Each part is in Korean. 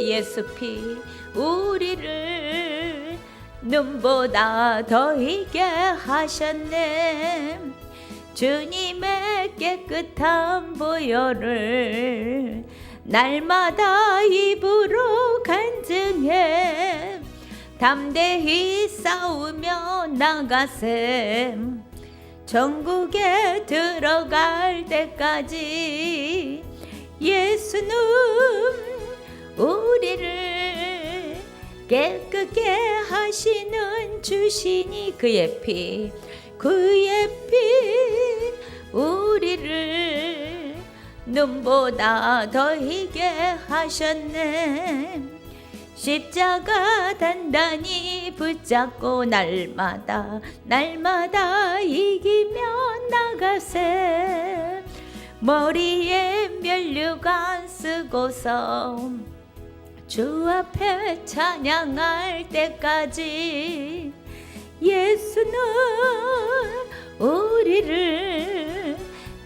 예수 피 우리를 눈보다 더 희게 하셨네. 주님의 깨끗한 보혈을 날마다 입으로 간증해 담대히 싸우며 나가세. 천국에 들어갈 때까지 예수는 우리를 깨끗게 하시는 주시니 그의 피 우리를 눈보다 더 희게 하셨네. 십자가 단단히 붙잡고 날마다 이기며 나가세. 머리에 면류관 쓰고서 주 앞에 찬양할 때까지 예수는 우리를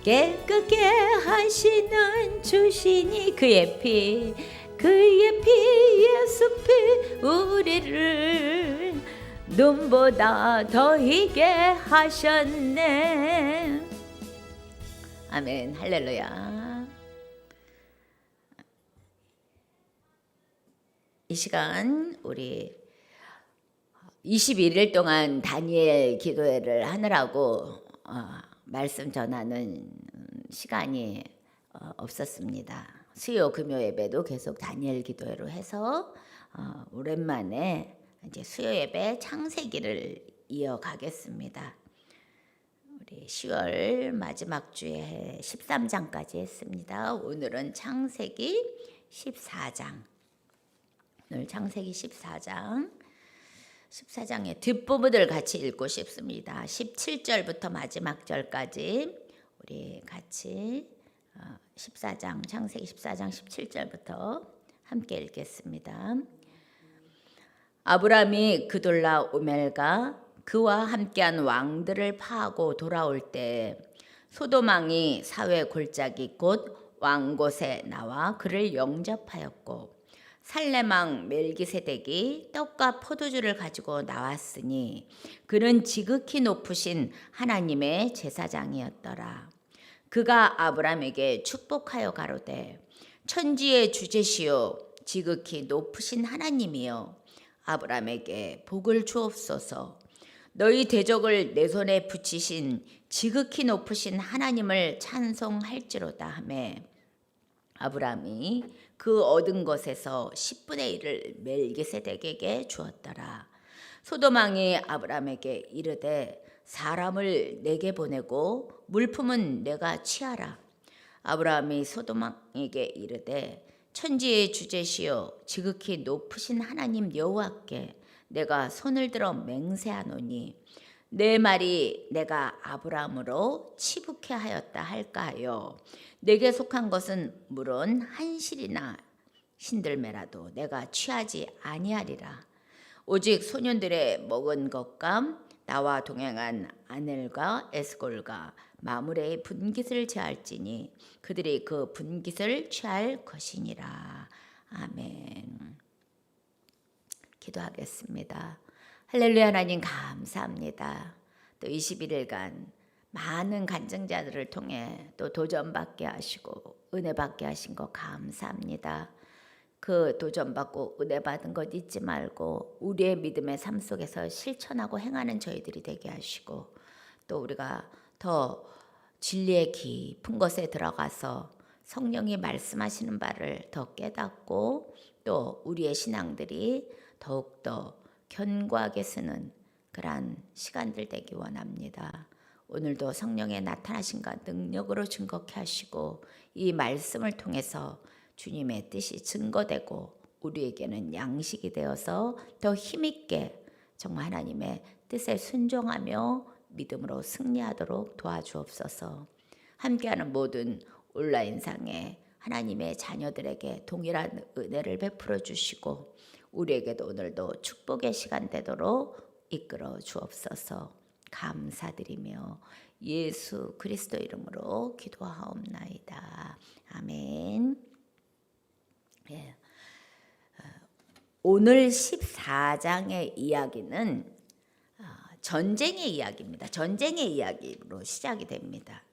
깨끗게 하시는 주시니 그의 피 예수 피 우리를 눈보다 더 희게 하셨네. 아멘. 할렐루야. 이 시간 우리 21일 동안 다니엘 기도회를 하느라고 말씀 전하는 시간이 없었습니다. 수요 금요 예배도 계속 다니엘 기도회로 해서 오랜만에 이제 수요 예배 창세기를 이어가겠습니다. 우리 10월 마지막 주에 13장까지 했습니다. 오늘은 창세기 14장. 오늘 창세기 14장의 뒷부분을 같이 읽고 싶습니다. 17절부터 마지막 절까지 우리 같이 14장 창세기 14장 17절부터 함께 읽겠습니다. 아브람이 그돌라 오멜과 그와 함께한 왕들을 파하고 돌아올 때 소돔 왕이 사회 골짜기 곧 왕곳에 나와 그를 영접하였고 살렘 왕 멜기세덱이 떡과 포도주를 가지고 나왔으니 그는 지극히 높으신 하나님의 제사장이었더라. 그가 아브람에게 축복하여 가로되 천지의 주제시요 지극히 높으신 하나님이여 아브람에게 복을 주옵소서. 너희 대적을 내 손에 붙이신 지극히 높으신 하나님을 찬송할지로다 하매 아브람이 그 얻은 것에서 10분의 1을 멜기세덱에게 주었더라. 소돔 왕이 아브람에게 이르되 사람을 내게 보내고 물품은 내가 취하라. 아브라함이 소돔 왕에게 이르되 천지의 주제시여 지극히 높으신 하나님 여호와께 내가 손을 들어 맹세하노니 내 말이 내가 아브라함으로 치북해 하였다 할까하여 내게 속한 것은 물론 한 실이나 신들매라도 내가 취하지 아니하리라. 오직 소년들의 먹은 것과 나와 동행한 아넬과 에스골과 마므레의 분깃을 제할지니 그들이 그 분깃을 취할 것이니라. 아멘. 기도하겠습니다. 할렐루야. 하나님 감사합니다. 또 21일간 많은 간증자들을 통해 또 도전받게 하시고 은혜 받게 하신 거 감사합니다. 그 도전받고 은혜 받은 것 잊지 말고 우리의 믿음의 삶 속에서 실천하고 행하는 저희들이 되게 하시고 또 우리가 더 진리의 깊은 것에 들어가서 성령이 말씀하시는 바를 더 깨닫고 또 우리의 신앙들이 더욱더 견고하게 쓰는 그러한 시간들 되기 원합니다. 오늘도 성령의 나타나심과 능력으로 증거케 하시고 이 말씀을 통해서 주님의 뜻이 증거되고 우리에게는 양식이 되어서 더 힘있게 정말 하나님의 뜻에 순종하며 믿음으로 승리하도록 도와주옵소서. 함께하는 모든 온라인상의 하나님의 자녀들에게 동일한 은혜를 베풀어 주시고 우리에게도 오늘도 축복의 시간 되도록 이끌어 주옵소서. 감사드리며 예수 그리스도 이름으로 기도하옵나이다. 아멘. 예. 오늘 14장의 이야기는 전쟁의 이야기입니다. 전쟁의 이야기로 시작이 됩니다.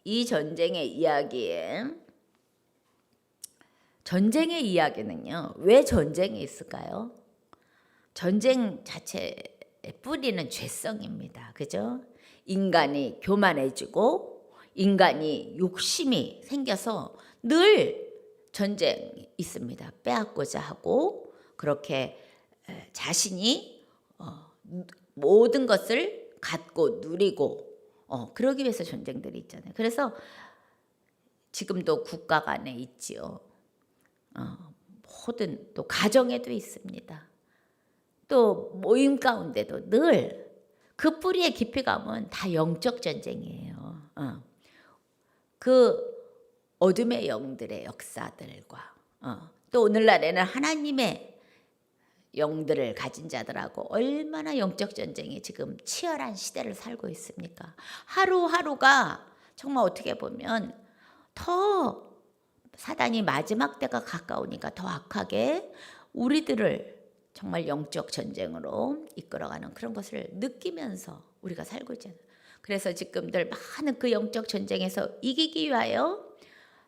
이 전쟁의 이야기는요. 왜 전쟁이 있을까요? 전쟁 자체의 뿌리는 죄성입니다. 그죠? 인간이 교만해지고 인간이 욕심이 생겨서 늘 전쟁이 있습니다. 빼앗고자 하고 그렇게 자신이 모든 것을 갖고 누리고 그러기 위해서 전쟁들이 있잖아요. 그래서 지금도 국가 간에 있지요. 모든 또 가정에도 있습니다. 또 모임 가운데도 늘 그 뿌리에 깊이 가면 다 영적 전쟁이에요. 그 어둠의 영들의 역사들과 또 오늘날에는 하나님의 영들을 가진 자들하고 얼마나 영적 전쟁이 지금 치열한 시대를 살고 있습니까? 하루하루가 정말 어떻게 보면 더 사단이 마지막 때가 가까우니까 더 악하게 우리들을 정말 영적 전쟁으로 이끌어가는 그런 것을 느끼면서 우리가 살고 있잖아요. 그래서 지금들 많은 그 영적 전쟁에서 이기기 위하여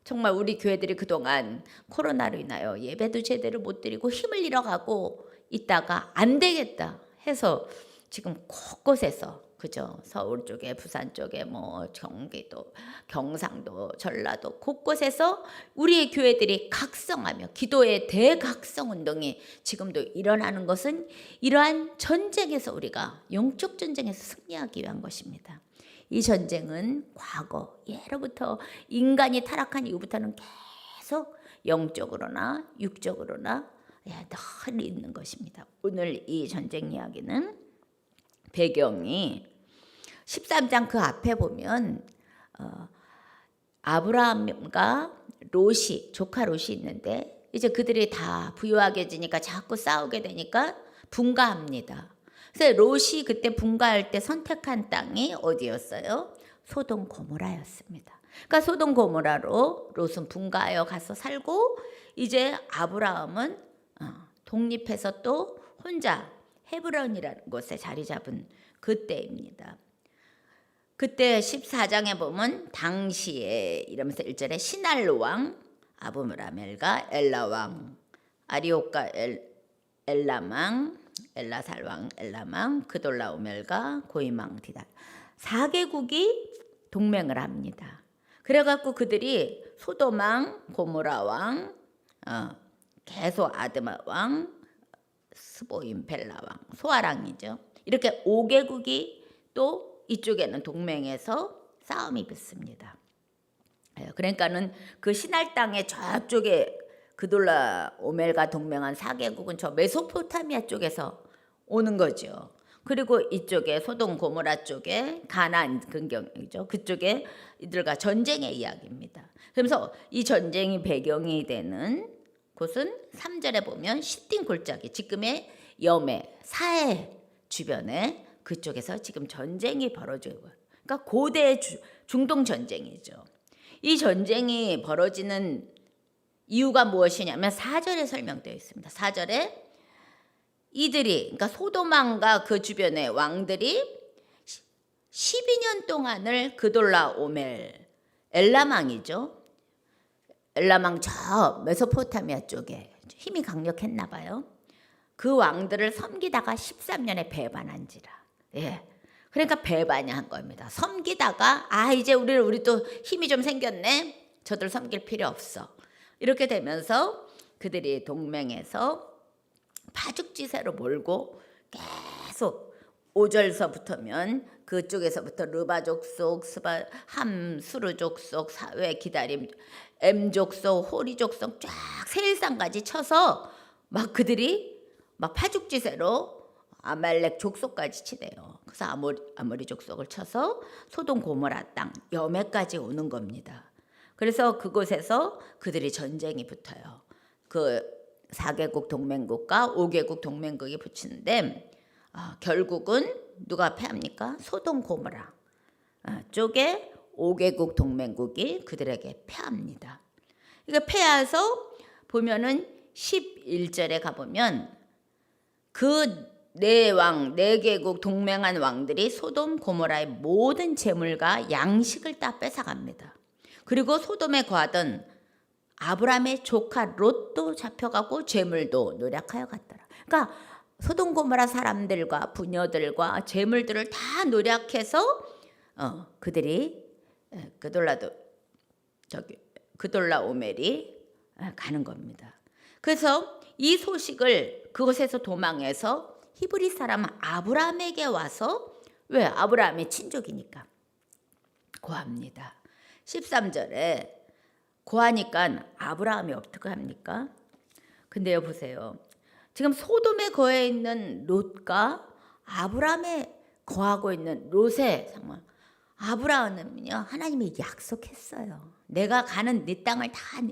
정말 우리 교회들이 그동안 코로나로 인하여 예배도 제대로 못 드리고 힘을 잃어가고 있다가 안 되겠다 해서 지금 곳곳에서 그죠? 서울 쪽에 부산 쪽에 뭐 경기도 경상도 전라도 곳곳에서 우리의 교회들이 각성하며 기도의 대각성 운동이 지금도 일어나는 것은 이러한 전쟁에서 우리가 영적 전쟁에서 승리하기 위한 것입니다. 이 전쟁은 과거 예로부터 인간이 타락한 이후부터는 계속 영적으로나 육적으로나 늘 있는 것입니다. 오늘 이 전쟁 이야기는 배경이 13장 그 앞에 보면 아브라함과 롯이 조카 롯이 있는데 이제 그들이 다 부유하게지니까 자꾸 싸우게 되니까 분가합니다. 그래서 롯이 그때 분가할 때 선택한 땅이 어디였어요? 소돔 고모라였습니다. 그러니까 소돔 고모라로 롯은 분가하여 가서 살고 이제 아브라함은 독립해서 또 혼자 헤브론이라는 곳에 자리 잡은 그때입니다. 그때 14장에 보면 당시에 이러면서 1절에 시날로 왕 아브라멜과 엘라 왕 아리옥과 엘라망 엘라살 왕 엘라망 그돌라오멜과 고이망 디달 4개국이 동맹을 합니다. 그래갖고 그들이 소돔 왕 고모라 왕 게소 아드마 왕 스보임 벨라 왕 소아랑이죠. 이렇게 5개국이 또 이쪽에는 동맹에서 싸움이 붙습니다. 그러니까는 그 시날 땅의 저쪽에 그돌라 오멜과 동맹한 4개국은 저 메소포타미아 쪽에서 오는 거죠. 그리고 이쪽에 소돔 고모라 쪽에 가나안 근경이죠. 그쪽에 이들과 전쟁의 이야기입니다. 그러면서 이 전쟁이 배경이 되는 곳은 3절에 보면 시딘 골짜기 지금의 여매 사해 주변에 그쪽에서 지금 전쟁이 벌어지고 그러니까 고대 중동 전쟁이죠. 이 전쟁이 벌어지는 이유가 무엇이냐면 4절에 설명되어 있습니다. 4절에 이들이 그러니까 소돔왕과 그 주변의 왕들이 12년 동안을 그돌라오멜 엘라망이죠. 엘라망 저 메소포타미아 쪽에 힘이 강력했나 봐요. 그 왕들을 섬기다가 13년에 배반한지라. 그러니까 배반한 겁니다. 섬기다가 이제 우리 또 힘이 좀 생겼네. 저들 섬길 필요 없어. 이렇게 되면서 그들이 동맹해서 파죽지세로 몰고 계속 5절서부터면 그쪽에서부터 르바 족속, 함, 수르 족속, 사회 기다림, M 족속, 호리 족속 쫙 세일산까지 쳐서 막 그들이 막 파죽지세로 아말렉 족속까지 치대요. 그래서 아모리 족속을 쳐서 소돔 고모라 땅 여매까지 오는 겁니다. 그래서 그곳에서 그들이 전쟁이 붙어요. 그 4개국 동맹국과 5개국 동맹국이 붙이는데 결국은 누가 패합니까? 소돔 고모라 쪽에 5개국 동맹국이 그들에게 패합니다. 이거 패해서 보면은 11절에 가보면 그 네 왕, 네 개국 동맹한 왕들이 소돔 고모라의 모든 재물과 양식을 다 뺏어갑니다. 그리고 소돔에 거하던 아브라함의 조카 롯도 잡혀가고 재물도 노략하여 갔더라. 그러니까 소돔 고모라 사람들과 부녀들과 재물들을 다 노략해서 그들이 그돌라오멜이 가는 겁니다. 그래서 이 소식을 그곳에서 도망해서 히브리 사람 아브라함에게 와서, 왜? 아브라함의 친족이니까 고합니다. 13절에 고하니까 아브라함이 어떻게 합니까? 근데요, 보세요. 지금 소돔에 거해 있는 롯과 아브라함에 거하고 있는 롯의 상황. 아브라함은요, 하나님이 약속했어요. 내가 가는 네 땅을 다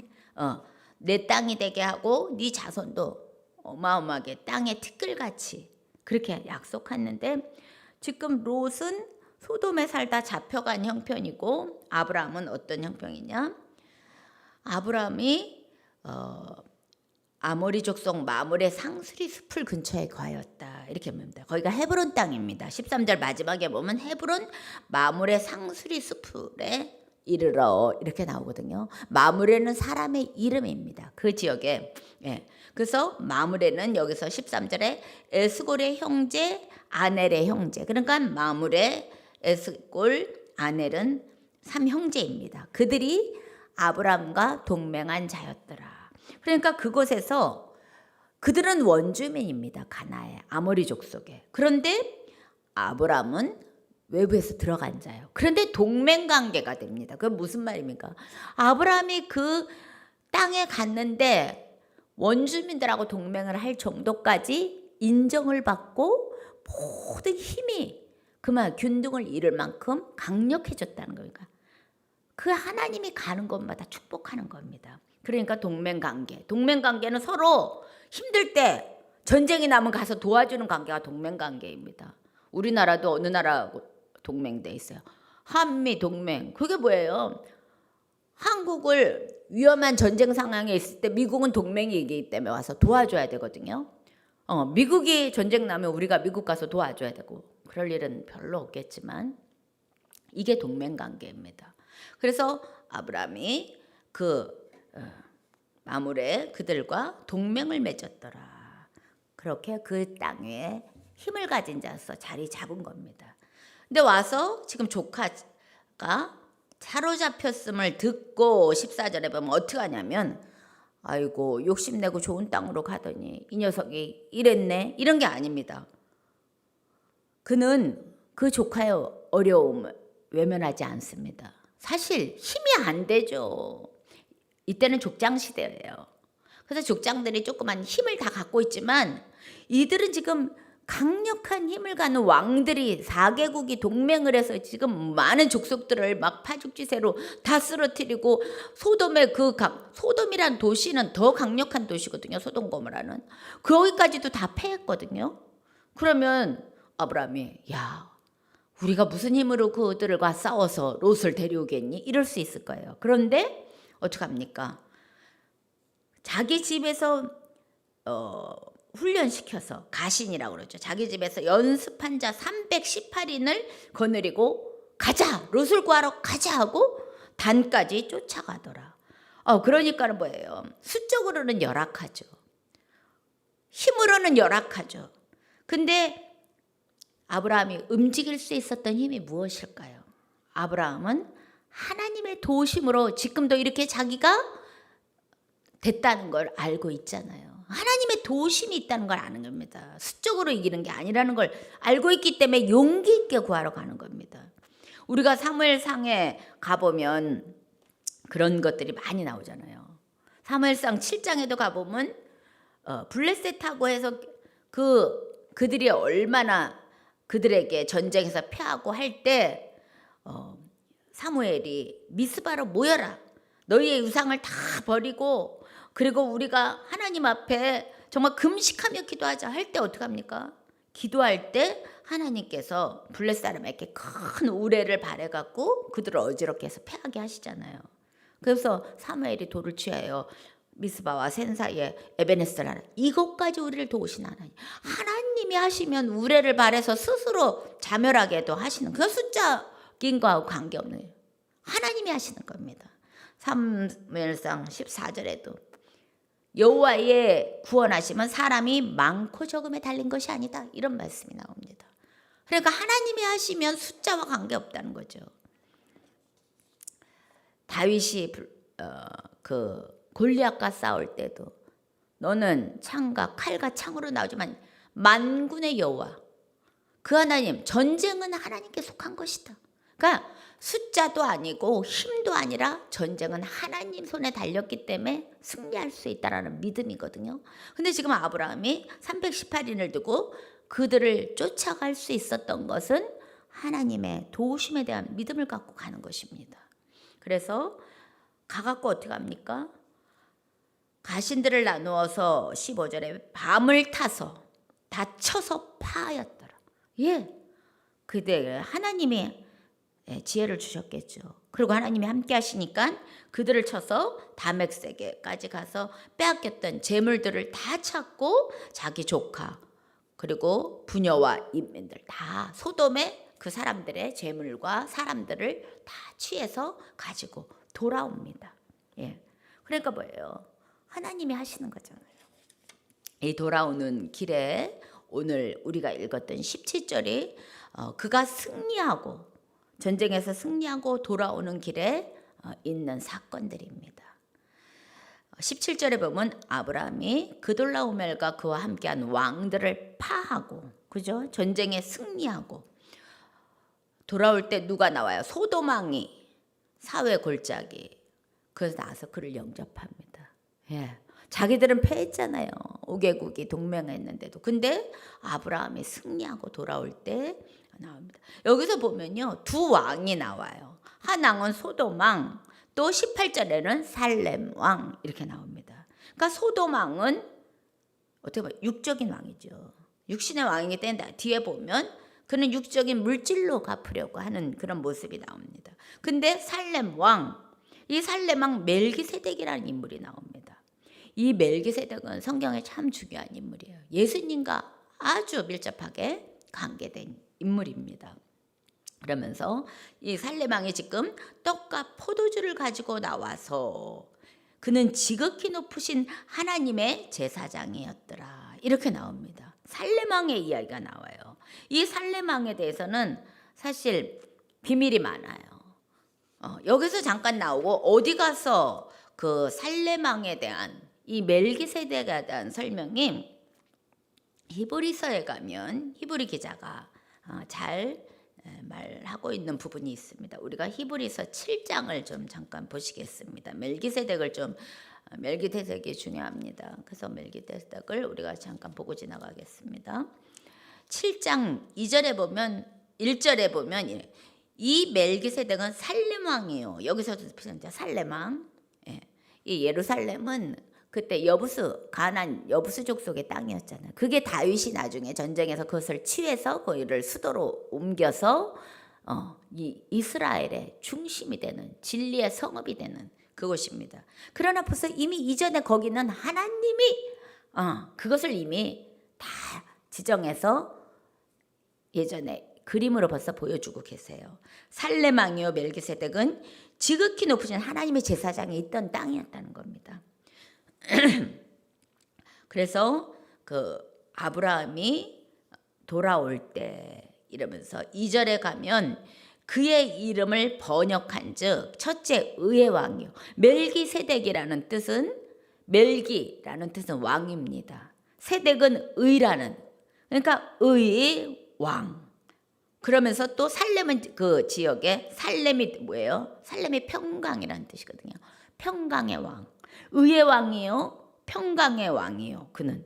내 땅이 되게 하고 네 자손도 어마어마하게 땅의 티끌같이 그렇게 약속했는데, 지금 롯은 소돔에 살다 잡혀간 형편이고 아브라함은 어떤 형편이냐? 아브라함이 아모리 족속 마므레 상수리 숲을 근처에 거하였다, 이렇게 봅니다. 거기가 헤브론 땅입니다. 13절 마지막에 보면 헤브론 마므레 상수리 숲에 이르러 이렇게 나오거든요. 마므레는 사람의 이름입니다. 그 지역에. 그래서 마므레는 여기서 13절에 에스골의 형제 아넬의 형제, 그러니까 마므레, 에스골, 아넬은 3형제입니다. 그들이 아브라함과 동맹한 자였더라. 그러니까 그곳에서 그들은 원주민입니다. 가나안 아모리 족속에. 그런데 아브라함은 외부에서 들어간 자예요. 그런데 동맹관계가 됩니다. 그게 무슨 말입니까? 아브라함이 그 땅에 갔는데 원주민들하고 동맹을 할 정도까지 인정을 받고 모든 힘이 그만 균등을 이룰 만큼 강력해졌다는 겁니다. 그 하나님이 가는 곳마다 축복하는 겁니다. 그러니까 동맹관계는 서로 힘들 때 전쟁이 나면 가서 도와주는 관계가 동맹관계입니다. 우리나라도 어느 나라하고 동맹돼 있어요. 한미 동맹. 그게 뭐예요? 한국을 위험한 전쟁 상황에 있을 때 미국은 동맹이기 때문에 와서 도와줘야 되거든요. 미국이 전쟁 나면 우리가 미국 가서 도와줘야 되고, 그럴 일은 별로 없겠지만 이게 동맹관계입니다. 그래서 아브라함이 마므레 그들과 동맹을 맺었더라. 그렇게 그 땅에 힘을 가진 자로서 자리 잡은 겁니다. 근데 와서 지금 조카가 사로잡혔음을 듣고 14절에 보면 어떻게 하냐면, 아이고 욕심내고 좋은 땅으로 가더니 이 녀석이 이랬네, 이런 게 아닙니다. 그는 그 조카의 어려움을 외면하지 않습니다. 사실 힘이 안 되죠. 이때는 족장 시대예요. 그래서 족장들이 조그만 힘을 다 갖고 있지만 이들은 지금 강력한 힘을 가는 왕들이 4개국이 동맹을 해서 지금 많은 족속들을 막 파죽지세로 다 쓰러뜨리고, 소돔이란 도시는 더 강력한 도시거든요. 소돔 고모라는. 거기까지도 다 패했거든요. 그러면 아브라함이, 야, 우리가 무슨 힘으로 그들과 싸워서 롯을 데려오겠니? 이럴 수 있을 거예요. 그런데 어떡합니까? 자기 집에서 훈련시켜서, 가신이라고 그러죠. 자기 집에서 연습한 자 318인을 거느리고 가자, 롯을 구하러 가자 하고 단까지 쫓아가더라. 그러니까는 뭐예요? 수적으로는 열악하죠. 힘으로는 열악하죠. 근데 아브라함이 움직일 수 있었던 힘이 무엇일까요? 아브라함은 하나님의 도우심으로 지금도 이렇게 자기가 됐다는 걸 알고 있잖아요. 하나님의 도우심이 있다는 걸 아는 겁니다. 수적으로 이기는 게 아니라는 걸 알고 있기 때문에 용기 있게 구하러 가는 겁니다. 우리가 사무엘상에 가보면 그런 것들이 많이 나오잖아요. 사무엘상 7장에도 가보면 블레셋하고 해서 그들이 얼마나 그들에게 전쟁에서 패하고 할 때 사무엘이 미스바로 모여라. 너희의 유상을 다 버리고, 그리고 우리가 하나님 앞에 정말 금식하며 기도하자 할 때 어떻게 합니까? 기도할 때 하나님께서 블레셋 사람에게 큰 우레를 바래갖고 그들을 어지럽게 해서 패하게 하시잖아요. 그래서 사무엘이 돌을 취하여 미스바와 센 사이에 에베네스를 하나. 이것까지 우리를 도우신 하나님. 하나님이 하시면 우레를 발해서 스스로 자멸하게도 하시는, 그 숫자인 거하고 관계없는 거예요. 하나님이 하시는 겁니다. 사무엘상 14절에도 여호와의 구원하심은 사람이 많고 적음에 달린 것이 아니다, 이런 말씀이 나옵니다. 그러니까 하나님이 하시면 숫자와 관계없다는 거죠. 다윗이 그 골리앗과 싸울 때도 너는 창과 칼과 창으로 나오지만 만군의 여호와 그 하나님, 전쟁은 하나님께 속한 것이다. 그러니까 숫자도 아니고 힘도 아니라 전쟁은 하나님 손에 달렸기 때문에 승리할 수 있다라는 믿음이거든요. 근데 지금 아브라함이 318인을 두고 그들을 쫓아갈 수 있었던 것은 하나님의 도우심에 대한 믿음을 갖고 가는 것입니다. 그래서 가갖고 어떻게 합니까? 가신들을 나누어서 15절에 밤을 타서 다쳐서 파하였더라. 예, 그때 하나님이 지혜를 주셨겠죠. 그리고 하나님이 함께 하시니까 그들을 쳐서 다맥세게까지 가서 빼앗겼던 재물들을 다 찾고 자기 조카 그리고 부녀와 인민들 다 소돔의 그 사람들의 재물과 사람들을 다 취해서 가지고 돌아옵니다. 예, 그러니까 뭐예요? 하나님이 하시는 거잖아요. 이 돌아오는 길에 오늘 우리가 읽었던 17절이 그가 승리하고 전쟁에서 승리하고 돌아오는 길에 있는 사건들입니다. 17절에 보면 아브라함이 그돌라오멜과 그와 함께한 왕들을 파하고, 그죠? 전쟁에 승리하고 돌아올 때 누가 나와요? 소돔 왕이, 사회 골짜기. 그래서 나와서 그를 영접합니다. 예. 자기들은 패했잖아요. 5개국이 동맹했는데도. 근데 아브라함이 승리하고 돌아올 때 나옵니다. 여기서 보면요, 두 왕이 나와요. 한 왕은 소돔 왕, 또 18절에는 살렘 왕, 이렇게 나옵니다. 그러니까 소돔 왕은 어떻게 보면 육적인 왕이죠. 육신의 왕이기 때문에 뒤에 보면 그는 육적인 물질로 갚으려고 하는 그런 모습이 나옵니다. 근데 살렘 왕, 이 살렘 왕 멜기세덱이라는 인물이 나옵니다. 이 멜기세덱은 성경에 참 중요한 인물이에요. 예수님과 아주 밀접하게 관계된 인물입니다. 그러면서 이 살렘 왕이 지금 떡과 포도주를 가지고 나와서 그는 지극히 높으신 하나님의 제사장이었더라, 이렇게 나옵니다. 살렘 왕의 이야기가 나와요. 이 살렘 왕에 대해서는 사실 비밀이 많아요. 여기서 잠깐 나오고 어디 가서 그 살렘 왕에 대한 이 멜기세덱에 대한 설명이 히브리서에 가면 히브리 기자가 잘 말하고 있는 부분이 있습니다. 우리가 히브리서 7장을 좀 잠깐 보시겠습니다. 멜기세덱이 중요합니다. 그래서 멜기세덱을 우리가 잠깐 보고 지나가겠습니다. 7장 2절에 보면 1절에 보면 이 멜기세덱은 살렘 왕이에요. 여기서도 살렘 왕. 이 예루살렘은 그때 가나안 여부수 족속의 땅이었잖아요. 그게 다윗이 나중에 전쟁에서 그것을 취해서 거기를 수도로 옮겨서 이 이스라엘의 중심이 되는 진리의 성읍이 되는 그곳입니다. 그러나 벌써 이미 이전에 거기는 하나님이 그것을 이미 다 지정해서 예전에 그림으로 벌써 보여주고 계세요. 살렘 왕이요 멜기세덱은 지극히 높으신 하나님의 제사장이 있던 땅이었다는 겁니다. 그래서 그 아브라함이 돌아올 때 이러면서 2절에 가면 그의 이름을 번역한즉 첫째 의의 왕이요. 멜기세덱이라는 뜻은 왕입니다. 세덱은 의라는, 그러니까 의의 왕. 그러면서 또 살렘은 그 지역에 살렘이 뭐예요? 살렘이 평강이라는 뜻이거든요. 평강의 왕. 의의 왕이요, 평강의 왕이요. 그는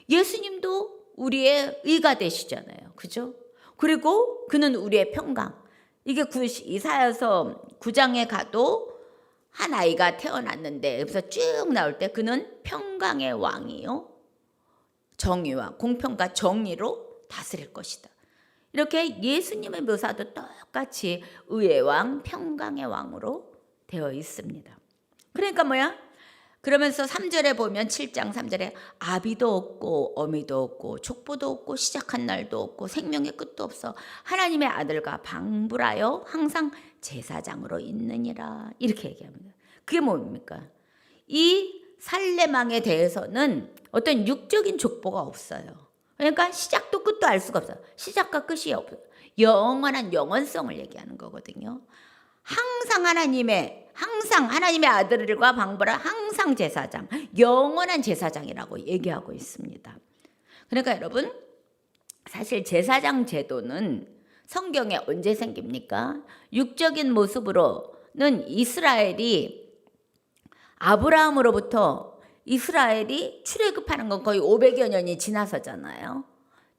예수님도 우리의 의가 되시잖아요, 그죠? 그리고 그는 우리의 평강. 이게 이사야서 9장에 가도 한 아이가 태어났는데 여기서 쭉 나올 때 그는 평강의 왕이요, 정의와 공평과 정의로 다스릴 것이다. 이렇게 예수님의 묘사도 똑같이 의의 왕, 평강의 왕으로 되어 있습니다. 그러니까 뭐야? 그러면서 3절에 보면 7장 3절에 아비도 없고 어미도 없고 족보도 없고 시작한 날도 없고 생명의 끝도 없어 하나님의 아들과 방불하여 항상 제사장으로 있느니라 이렇게 얘기합니다. 그게 뭡니까? 이 살레망에 대해서는 어떤 육적인 족보가 없어요. 그러니까 시작도 끝도 알 수가 없어요. 시작과 끝이 없어요. 영원한 영원성을 얘기하는 거거든요. 항상 하나님의 아들과 방불하 항상 제사장, 영원한 제사장이라고 얘기하고 있습니다. 그러니까 여러분, 사실 제사장 제도는 성경에 언제 생깁니까? 육적인 모습으로는 아브라함으로부터 이스라엘이 출애굽하는 건 거의 500여 년이 지나서잖아요.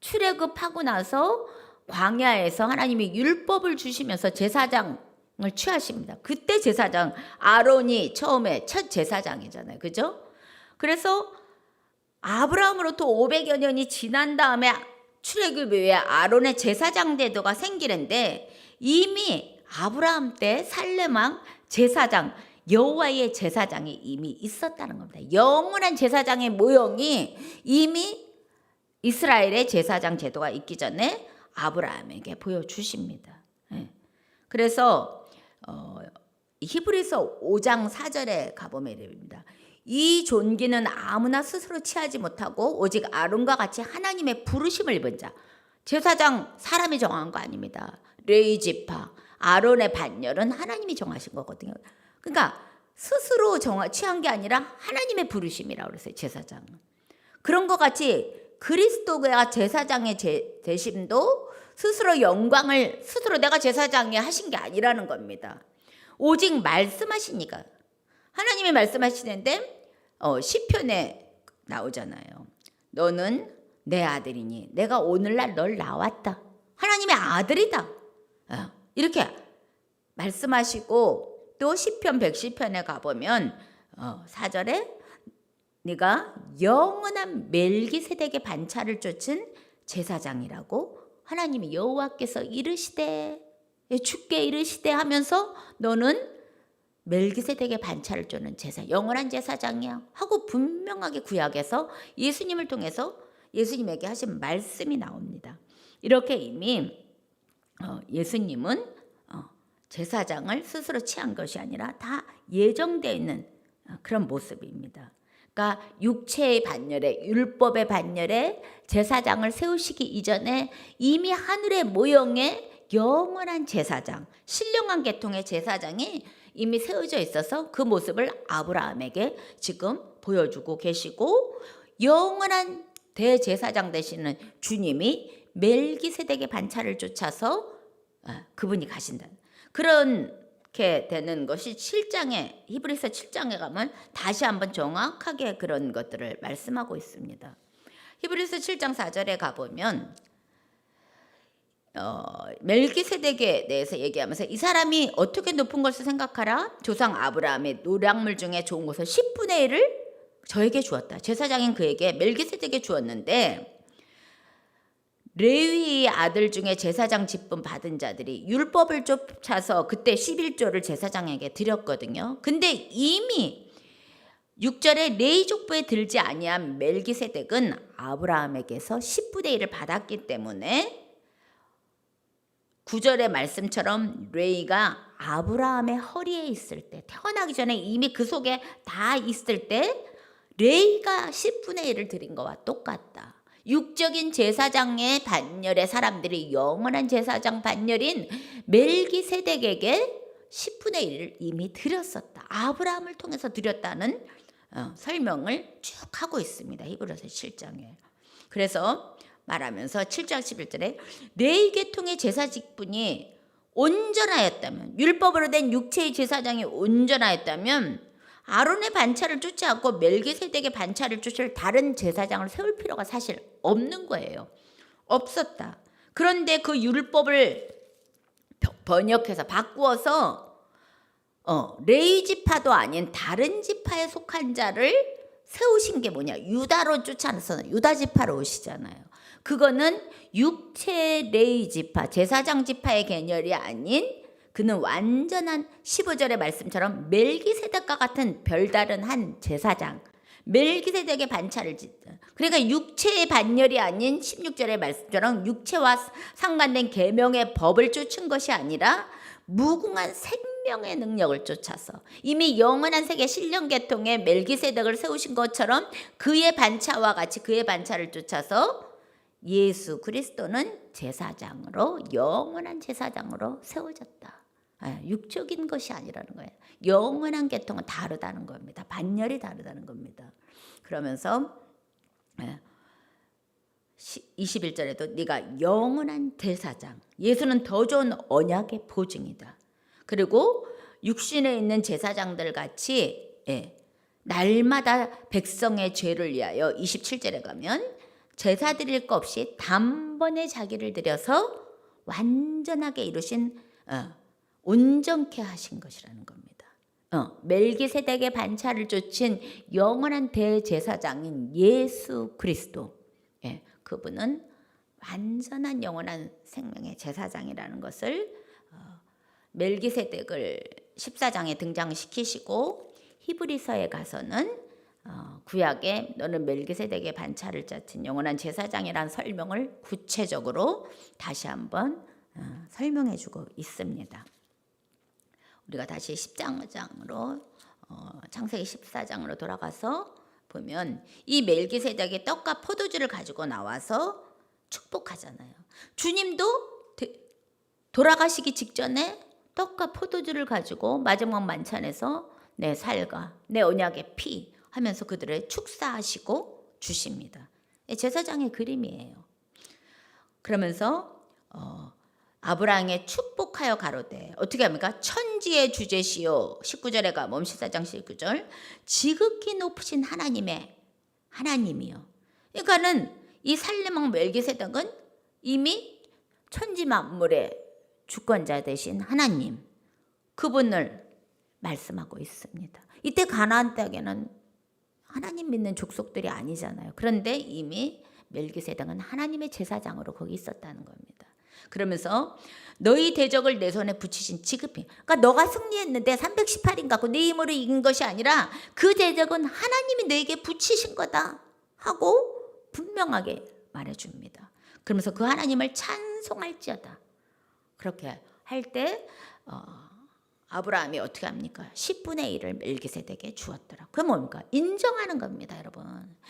출애굽하고 나서 광야에서 하나님이 율법을 주시면서 제사장을 취하십니다. 그때 제사장 아론이 처음에 첫 제사장이잖아요. 그죠? 그래서 아브라함으로부터 500여 년이 지난 다음에 출애굽 이후에 아론의 제사장 제도가 생기는데 이미 아브라함 때 살레망 제사장 여호와의 제사장이 이미 있었다는 겁니다. 영원한 제사장의 모형이 이미 이스라엘의 제사장 제도가 있기 전에 아브라함에게 보여주십니다. 그래서 히브리서 5장 4절에 가보면 이릅니다. 이 존귀는 아무나 스스로 취하지 못하고 오직 아론과 같이 하나님의 부르심을 입은 자. 제사장 사람이 정한 거 아닙니다. 레위 지파 아론의 반열은 하나님이 정하신 거거든요. 그러니까 스스로 취한 게 아니라 하나님의 부르심이라고 그랬어요. 제사장은. 그런 것 같이 그리스도가 제사장의 대심도 스스로 영광을 스스로 내가 제사장이 하신 게 아니라는 겁니다. 오직 말씀하시니까. 하나님이 말씀하시는데 시편에 나오잖아요. 너는 내 아들이니 내가 오늘날 널 낳았다. 하나님의 아들이다. 이렇게 말씀하시고 또 시편 110편에 가보면 4절에 네가 영원한 멜기세덱의 반차를 쫓은 제사장이라고 하나님이 여호와께서 이르시되 주께 이르시되 하면서 너는 멜기세덱의 반차를 쫓는 영원한 제사장이야 하고 분명하게 구약에서 예수님을 통해서 예수님에게 하신 말씀이 나옵니다. 이렇게 이미 예수님은 제사장을 스스로 취한 것이 아니라 다 예정되어 있는 그런 모습입니다. 그러니까 육체의 반열에 율법의 반열에 제사장을 세우시기 이전에 이미 하늘의 모형의 영원한 제사장, 신령한 계통의 제사장이 이미 세워져 있어서 그 모습을 아브라함에게 지금 보여주고 계시고 영원한 대제사장 되시는 주님이 멜기세덱의 반차를 쫓아서 그분이 가신다. 그렇게 되는 것이 7장에 히브리서 7장에 가면 다시 한번 정확하게 그런 것들을 말씀하고 있습니다. 히브리서 7장 4절에 가보면 멜기세덱에 대해서 얘기하면서 이 사람이 어떻게 높은 것을 생각하라? 조상 아브라함의 노량물 중에 좋은 것을 10분의 1을 저에게 주었다. 제사장인 그에게 멜기세덱에 주었는데 레위의 아들 중에 제사장 직분 받은 자들이 율법을 쫓아서 그때 11조를 제사장에게 드렸거든요. 근데 이미 6절에 레위 족보에 들지 아니한 멜기세덱은 아브라함에게서 10분의 1을 받았기 때문에 9절의 말씀처럼 레위가 아브라함의 허리에 있을 때 태어나기 전에 이미 그 속에 다 있을 때 레위가 10분의 1을 드린 거와 똑같다. 육적인 제사장의 반열의 사람들이 영원한 제사장 반열인 멜기세덱에게 10분의 1을 이미 드렸었다. 아브라함을 통해서 드렸다는 설명을 쭉 하고 있습니다. 히브리서 7장에. 그래서 말하면서 7장 11절에 레위 계통의 제사 직분이 온전하였다면 율법으로 된 육체의 제사장이 온전하였다면 아론의 반차를 쫓지 않고 멜기세덱의 반차를 쫓을 다른 제사장을 세울 필요가 사실 없는 거예요. 없었다. 그런데 그 율법을 번역해서 바꾸어서 레위 지파도 아닌 다른 지파에 속한 자를 세우신 게 뭐냐? 유다로 쫓아내서 유다 지파로 오시잖아요. 그거는 육체 레위 지파, 제사장 지파의 개념이 아닌 그는 완전한 15절의 말씀처럼 멜기세덱과 같은 별다른 한 제사장, 멜기세덱의 반차를 짓다. 그러니까 육체의 반열이 아닌 16절의 말씀처럼 육체와 상관된 계명의 법을 쫓은 것이 아니라 무궁한 생명의 능력을 쫓아서 이미 영원한 세계 신령계통의 멜기세덱을 세우신 것처럼 그의 반차와 같이 그의 반차를 쫓아서 예수 그리스도는 제사장으로, 영원한 제사장으로 세워졌다. 육적인 것이 아니라는 거예요. 영원한 계통은 다르다는 겁니다. 반열이 다르다는 겁니다. 그러면서 21절에도 네가 영원한 제사장, 예수는 더 좋은 언약의 보증이다. 그리고 육신에 있는 제사장들 같이 날마다 백성의 죄를 위하여 27절에 가면 제사 드릴 것 없이 단번에 자기를 드려서 완전하게 이루신 온전케 하신 것이라는 겁니다. 멜기세덱의 반차를 쫓은 영원한 대제사장인 예수 그리스도, 그분은 완전한 영원한 생명의 제사장이라는 것을 멜기세덱을 14장에 등장시키시고 히브리서에 가서는 구약에 너는 멜기세덱의 반차를 짰은 영원한 제사장이라는 설명을 구체적으로 다시 한번 설명해 주고 있습니다. 우리가 다시 10장으로 창세기 14장으로 돌아가서 보면 이 멜기세덱이 떡과 포도주를 가지고 나와서 축복하잖아요. 주님도 돌아가시기 직전에 떡과 포도주를 가지고 마지막 만찬에서 내 살과 내 언약의 피 하면서 그들을 축사하시고 주십니다. 제사장의 그림이에요. 그러면서 아브라함에 축복하여 가로되 어떻게 합니까? 천지의 주제시요 19절에 가면 14장 19절 지극히 높으신 하나님이요. 그러니까는 이 살레망 멜기세덱은 이미 천지 만물의 주권자 되신 하나님, 그분을 말씀하고 있습니다. 이때 가나안 땅에는 하나님 믿는 족속들이 아니잖아요. 그런데 이미 멜기세덱은 하나님의 제사장으로 거기 있었다는 겁니다. 그러면서 너희 대적을 내 손에 붙이신 지급이, 그러니까 너가 승리했는데 318인 갖고 네 힘으로 이긴 것이 아니라 그 대적은 하나님이 너에게 붙이신 거다 하고 분명하게 말해줍니다. 그러면서 그 하나님을 찬송할지어다. 그렇게 할 때 아브라함이 어떻게 합니까? 10분의 1을 멜기세덱에게 주었더라. 그게 뭡니까? 인정하는 겁니다, 여러분.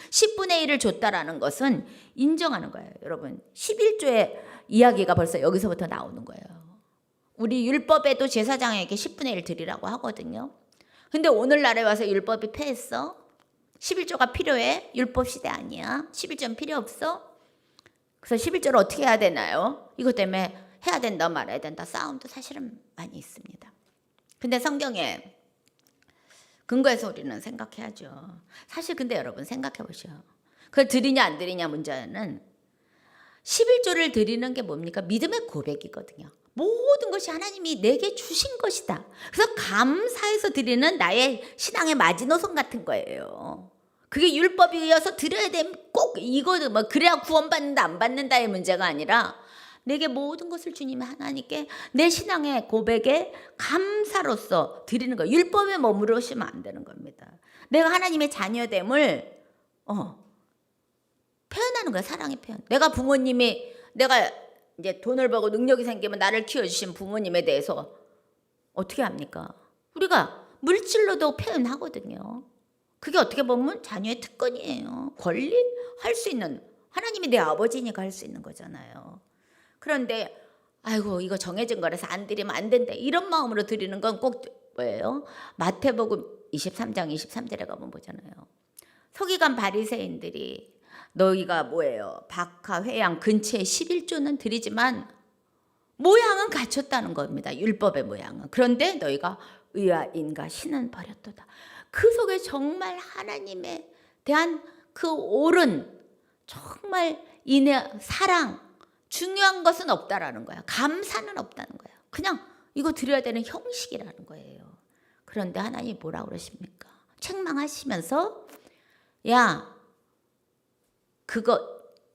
10분의 1을 줬다라는 것은 인정하는 거예요, 여러분. 11조의 이야기가 벌써 여기서부터 나오는 거예요. 우리 율법에도 제사장에게 10분의 1 드리라고 하거든요. 근데 오늘날에 와서 율법이 폐했어? 11조가 필요해? 율법 시대 아니야? 11조는 필요 없어? 그래서 11조를 어떻게 해야 되나요? 이것 때문에 해야 된다 말아야 된다 싸움도 사실은 많이 있습니다. 근데 성경에 근거해서 우리는 생각해야죠. 사실 근데 여러분 생각해 보시오. 그걸 드리냐 안 드리냐 문제는 11조를 드리는 게 뭡니까? 믿음의 고백이거든요. 모든 것이 하나님이 내게 주신 것이다. 그래서 감사해서 드리는 나의 신앙의 마지노선 같은 거예요. 그게 율법에 의해서 드려야 되면 꼭 이거 뭐 그래야 구원받는다 안 받는다의 문제가 아니라 내게 모든 것을 주님이 하나님께 내 신앙의 고백에 감사로서 드리는 거예요. 율법에 머무르시면 안 되는 겁니다. 내가 하나님의 자녀됨을 표현하는 거예요. 사랑의 표현. 내가 이제 돈을 벌고 능력이 생기면 나를 키워주신 부모님에 대해서 어떻게 합니까? 우리가 물질로도 표현하거든요. 그게 어떻게 보면 자녀의 특권이에요. 권리할 수 있는, 하나님이 내 아버지니까 할 수 있는 거잖아요. 그런데 아이고 이거 정해진 거라서 안 드리면 안 된다 이런 마음으로 드리는 건 꼭 뭐예요? 마태복음 23장 23절에 가면 보잖아요. 서기관 바리새인들이 너희가 뭐예요? 박하 회양 근처에 11조는 드리지만 모양은 갖췄다는 겁니다. 율법의 모양은. 그런데 너희가 의와 인과 신은 버렸도다. 그 속에 정말 하나님에 대한 그 옳은 정말 인의 사랑, 중요한 것은 없다라는 거야. 감사는 없다는 거야. 그냥 이거 드려야 되는 형식이라는 거예요. 그런데 하나님이 뭐라고 그러십니까? 책망하시면서 야 그거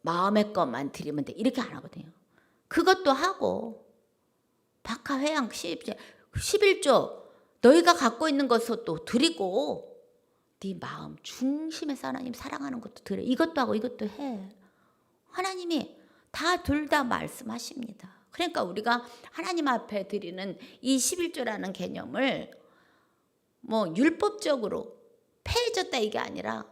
마음의 것만 드리면 돼. 이렇게 안 하거든요. 그것도 하고 박하회양 11조 너희가 갖고 있는 것도 드리고 네 마음 중심에서 하나님 사랑하는 것도 드려. 이것도 하고 이것도 해. 하나님이 둘 다 말씀하십니다. 그러니까 우리가 하나님 앞에 드리는 이 11조라는 개념을 뭐 율법적으로 폐해졌다 이게 아니라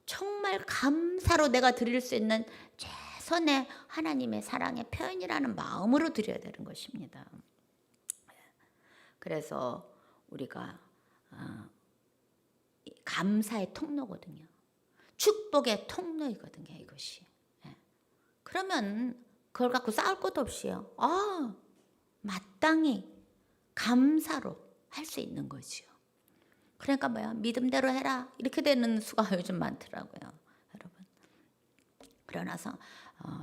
정말 감사로 내가 드릴 수 있는 최선의 하나님의 사랑의 표현이라는 마음으로 드려야 되는 것입니다. 그래서 우리가 감사의 통로거든요. 축복의 통로이거든요, 이것이. 그러면 그걸 갖고 싸울 것도 없이요. 마땅히 감사로 할 수 있는 거지요. 그러니까 뭐야? 믿음대로 해라. 이렇게 되는 수가 요즘 많더라고요, 여러분. 그러나서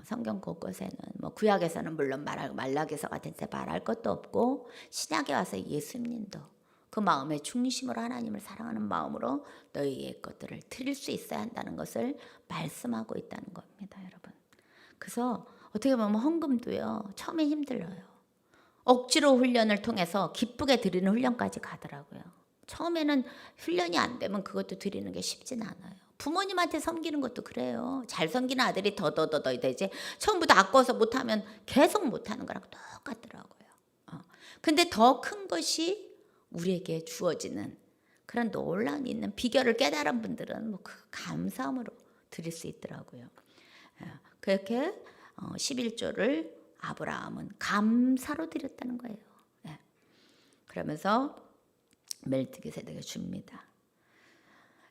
성경 곳곳에는 뭐 구약에서는 물론 말라기서 같은 데 말할 것도 없고 신약에 와서 예수님도 그 마음의 중심으로 하나님을 사랑하는 마음으로 너희의 것들을 드릴 수 있어야 한다는 것을 말씀하고 있다는 겁니다, 여러분. 그래서 어떻게 보면 헌금도요, 처음에 힘들어요. 억지로 훈련을 통해서 기쁘게 드리는 훈련까지 가더라고요. 처음에는 훈련이 안 되면 그것도 드리는 게 쉽진 않아요. 부모님한테 섬기는 것도 그래요. 잘 섬기는 아들이 더더더더 되지. 처음부터 아까워서 못하면 계속 못하는 거랑 똑같더라고요. 근데 더 큰 것이 우리에게 주어지는 그런 놀라운 있는 비결을 깨달은 분들은 뭐 그 감사함으로 드릴 수 있더라고요. 그렇게 11조를 아브라함은 감사로 드렸다는 거예요. 그러면서 멜기세덱에게 줍니다.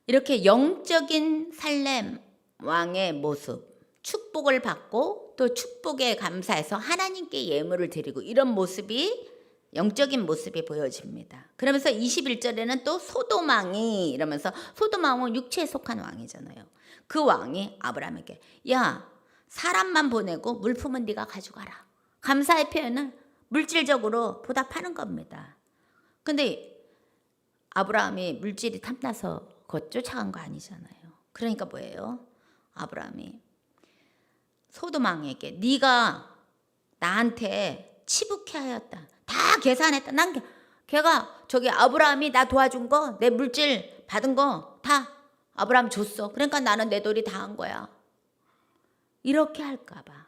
이렇게 영적인 살렘 왕의 모습, 축복을 받고 또 축복에 감사해서 하나님께 예물을 드리고 이런 모습이 영적인 모습이 보여집니다. 그러면서 21절에는 또 소돔 왕이 이러면서 소돔 왕은 육체에 속한 왕이잖아요. 그 왕이 아브라함에게 야, 사람만 보내고 물품은 네가 가져가라. 감사의 표현을 물질적으로 보답하는 겁니다. 근데 아브라함이 물질이 탐나서 곧 쫓아간 거 아니잖아요. 그러니까 뭐예요? 아브라함이 소돔 왕에게 네가 나한테 치북해 하였다. 다 계산했다. 걔가 저기 아브라함이 나 도와준 거, 내 물질 받은 거 다 아브라함 줬어. 그러니까 나는 내 도리 다 한 거야. 이렇게 할까 봐.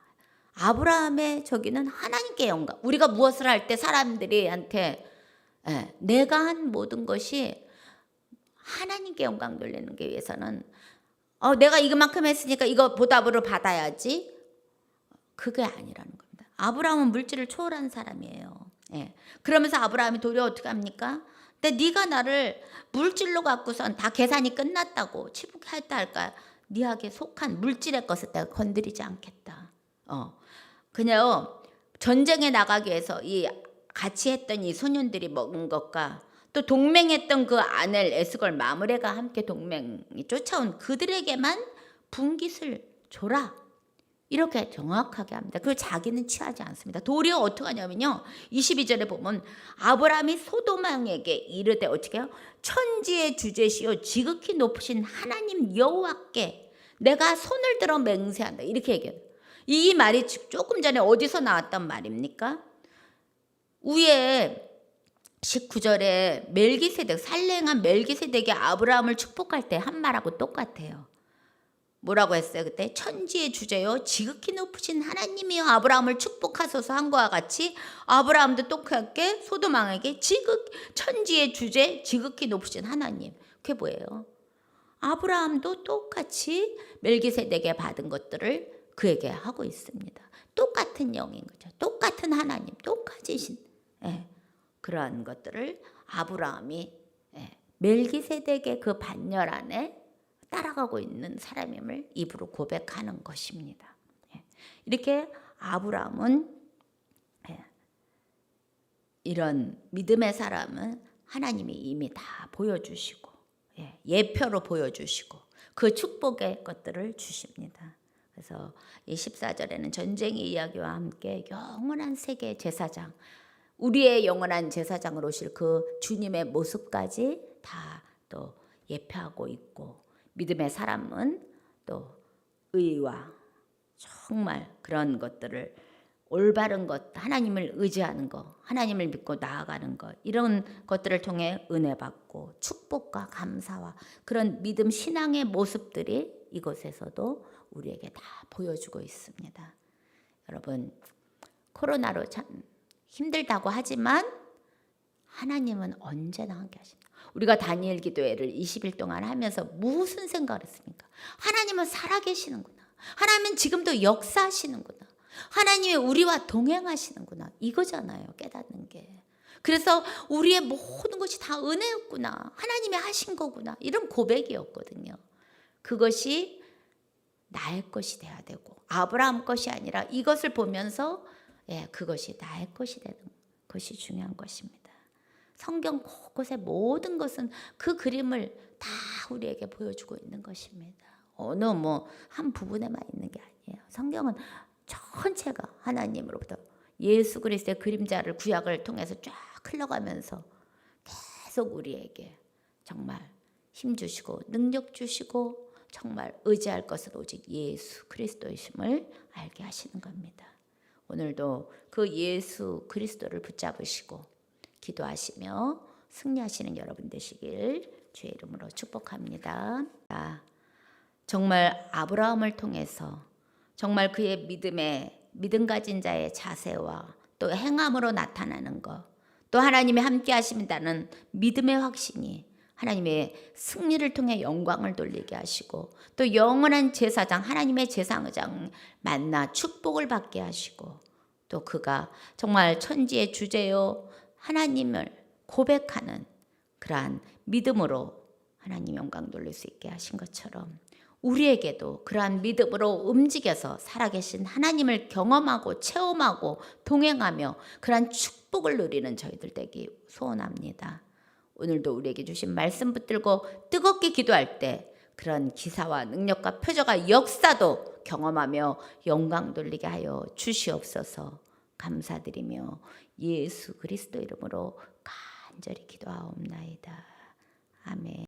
아브라함의 저기는 하나님께 영광. 우리가 무엇을 할 때 사람들이한테 내가 한 모든 것이 하나님께 영광 돌리는 게 위해서는 내가 이만큼 했으니까 이거 보답으로 받아야지. 그게 아니라는 겁니다. 아브라함은 물질을 초월한 사람이에요. 그러면서 아브라함이 도리어 어떻게 합니까? 근데 네가 나를 물질로 갖고선 다 계산이 끝났다고 치북했다 할까? 네에게 속한 물질의 것을 내가 건드리지 않겠다. 그냥 전쟁에 나가기 위해서 이 같이 했던 이 소년들이 먹은 것과 또 동맹했던 그 아넬 에스골 마므레가 함께 동맹이 쫓아온 그들에게만 분깃을 줘라. 이렇게 정확하게 합니다. 그리고 자기는 취하지 않습니다. 도리어 어떻게 하냐면요. 22절에 보면 아브라함이 소돔 왕에게 이르되 어떻게 해요? 천지의 주제시요 지극히 높으신 하나님 여호와께 내가 손을 들어 맹세한다. 이렇게 얘기해요. 이 말이 조금 전에 어디서 나왔단 말입니까? 위에 19절에 멜기세덱, 살랭한 멜기세덱이 아브라함을 축복할 때 한 말하고 똑같아요. 뭐라고 했어요? 그때 천지의 주제요 지극히 높으신 하나님이여 아브라함을 축복하소서 한 거와 같이 아브라함도 똑같게 소돔 왕에게 천지의 주제 지극히 높으신 하나님. 그게 뭐예요? 아브라함도 똑같이 멜기세덱에 받은 것들을 그에게 하고 있습니다. 똑같은 영인 거죠. 똑같은 하나님, 똑같으신 그러한 것들을 아브라함이 멜기세덱의 그 반열 안에 따라가고 있는 사람임을 입으로 고백하는 것입니다. 이렇게 아브라함은 이런 믿음의 사람은 하나님이 이미 다 보여주시고 예표로 보여주시고 그 축복의 것들을 주십니다. 그래서 이 14절에는 전쟁의 이야기와 함께 영원한 세계 제사장, 우리의 영원한 제사장으로 오실 그 주님의 모습까지 다 또 예표하고 있고, 믿음의 사람은 또 의와 정말 그런 것들을 올바른 것, 하나님을 의지하는 것, 하나님을 믿고 나아가는 것, 이런 것들을 통해 은혜 받고 축복과 감사와 그런 믿음 신앙의 모습들이 이곳에서도 우리에게 다 보여주고 있습니다. 여러분, 코로나로 참 힘들다고 하지만 하나님은 언제나 함께 하십니다. 우리가 다니엘 기도회를 20일 동안 하면서 무슨 생각을 했습니까? 하나님은 살아계시는구나. 하나님은 지금도 역사하시는구나. 하나님이 우리와 동행하시는구나. 이거잖아요, 깨닫는 게. 그래서 우리의 모든 것이 다 은혜였구나. 하나님이 하신 거구나. 이런 고백이었거든요. 그것이 나의 것이 돼야 되고 아브라함 것이 아니라 이것을 보면서 그것이 나의 것이 되는 것이 중요한 것입니다. 성경 곳곳의 모든 것은 그 그림을 다 우리에게 보여주고 있는 것입니다. 어느 한 부분에만 있는 게 아니에요. 성경은 전체가 하나님으로부터 예수 그리스도의 그림자를 구약을 통해서 쫙 흘러가면서 계속 우리에게 정말 힘 주시고 능력 주시고 정말 의지할 것은 오직 예수 그리스도이심을 알게 하시는 겁니다. 오늘도 그 예수 그리스도를 붙잡으시고 기도하시며 승리하시는 여러분 되시길 주의 이름으로 축복합니다. 정말 아브라함을 통해서 정말 그의 믿음 가진 자의 자세와 또 행함으로 나타나는 것, 또 하나님의 함께 하신다는 믿음의 확신이 하나님의 승리를 통해 영광을 돌리게 하시고 또 영원한 제사장 하나님의 제사장 만나 축복을 받게 하시고 또 그가 정말 천지의 주제요 하나님을 고백하는 그러한 믿음으로 하나님 영광 돌릴 수 있게 하신 것처럼 우리에게도 그러한 믿음으로 움직여서 살아계신 하나님을 경험하고 체험하고 동행하며 그러한 축복을 누리는 저희들 되기 소원합니다. 오늘도 우리에게 주신 말씀 붙들고 뜨겁게 기도할 때 그런 기사와 능력과 표적과 역사도 경험하며 영광 돌리게 하여 주시옵소서. 감사드리며 예수 그리스도 이름으로 간절히 기도하옵나이다. 아멘.